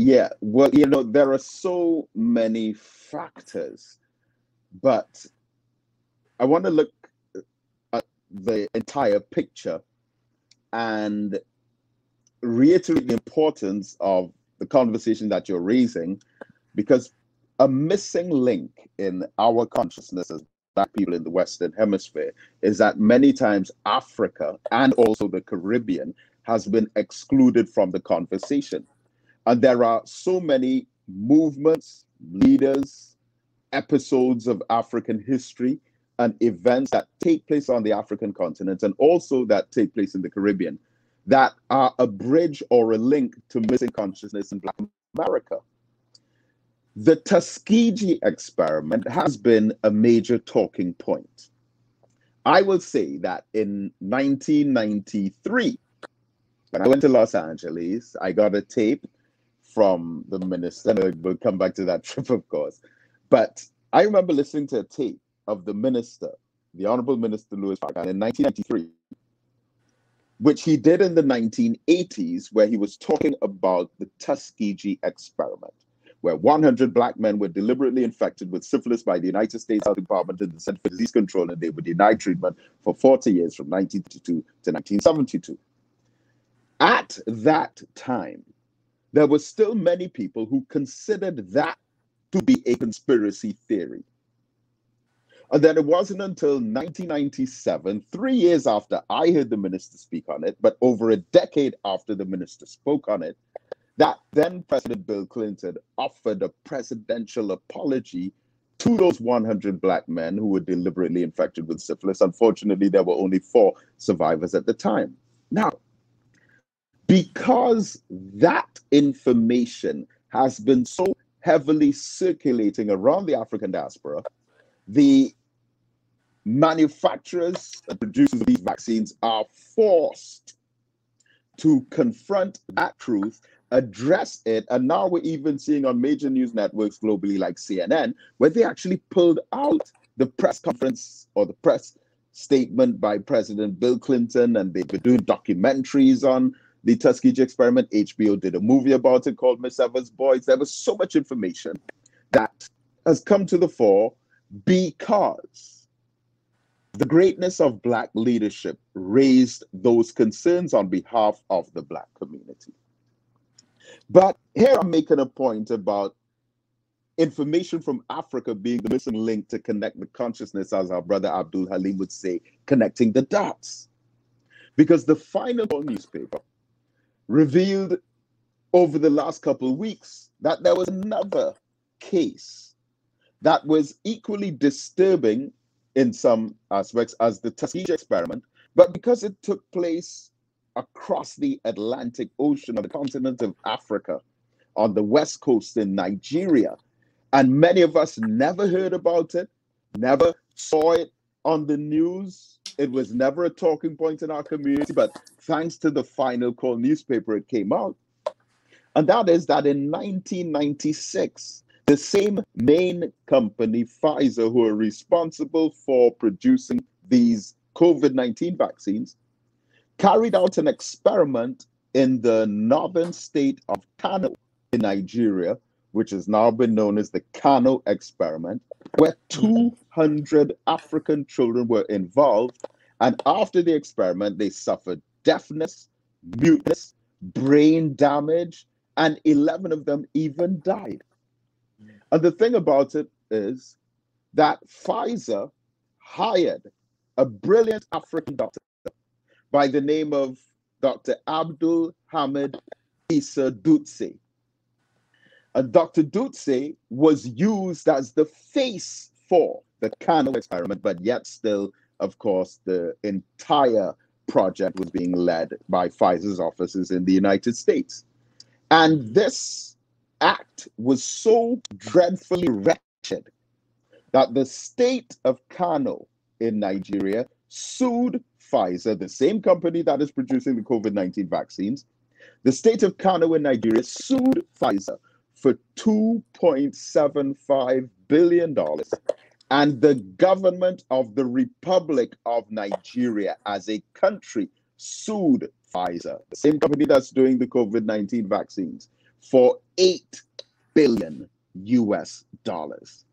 Yeah, well, there are so many factors, but I want to look at the entire picture and reiterate the importance of the conversation that you're raising, because a missing link in our consciousness as Black people in the Western Hemisphere is that many times Africa and also the Caribbean has been excluded from the conversation. And there are so many movements, leaders, episodes of African history, and events that take place on the African continent and also that take place in the Caribbean that are a bridge or a link to missing consciousness in Black America. The Tuskegee experiment has been a major talking point. I will say that in 1993, when I went to Los Angeles, I got a tape from the minister, and we'll come back to that trip, of course. But I remember listening to a tape of the minister, the Honorable Minister Louis Farrakhan, in 1993, which he did in the 1980s, where he was talking about the Tuskegee experiment, where 100 Black men were deliberately infected with syphilis by the United States Health Department and the Center for Disease Control, and they were denied treatment for 40 years from 1952 to 1972. At that time, there were still many people who considered that to be a conspiracy theory. And then it wasn't until 1997, 3 years after I heard the minister speak on it, but over a decade after the minister spoke on it, that then President Bill Clinton offered a presidential apology to those 100 Black men who were deliberately infected with syphilis. Unfortunately, there were only 4 survivors at the time. Now, because that information has been so heavily circulating around the African diaspora, the manufacturers and producers of these vaccines are forced to confront that truth, address it, and now we're even seeing on major news networks globally like CNN, where they actually pulled out the press conference or the press statement by President Bill Clinton, and they've been doing documentaries on the Tuskegee experiment. HBO did a movie about it called Miss Evers' Boys. There was so much information that has come to the fore because the greatness of Black leadership raised those concerns on behalf of the Black community. But here I'm making a point about information from Africa being the missing link to connect the consciousness, as our brother Abdul Halim would say, connecting the dots. Because the Final Call newspaper revealed over the last couple of weeks that there was another case that was equally disturbing in some aspects as the Tuskegee experiment, but because it took place across the Atlantic Ocean on the continent of Africa, on the west coast in Nigeria, and many of us never heard about it, never saw it on the news. It was never a talking point in our community, but thanks to the Final Call newspaper, it came out. And that is that in 1996, the same main company, Pfizer, who are responsible for producing these COVID-19 vaccines, carried out an experiment in the northern state of Kano in Nigeria, which has now been known as the Kano experiment, where 200 African children were involved. And after the experiment, they suffered deafness, muteness, brain damage, and 11 of them even died. And the thing about it is that Pfizer hired a brilliant African doctor by the name of Dr. Abdul Hamid Issa Dutse. And Dr. Dutse was used as the face for the Kano experiment, but yet still, of course, the entire project was being led by Pfizer's offices in the United States. And this act was so dreadfully wretched that the state of Kano in Nigeria sued Pfizer, the same company that is producing the COVID-19 vaccines. The state of Kano in Nigeria sued Pfizer for $2.75 billion. And the government of the Republic of Nigeria as a country sued Pfizer, the same company that's doing the COVID-19 vaccines, for $8 billion US dollars.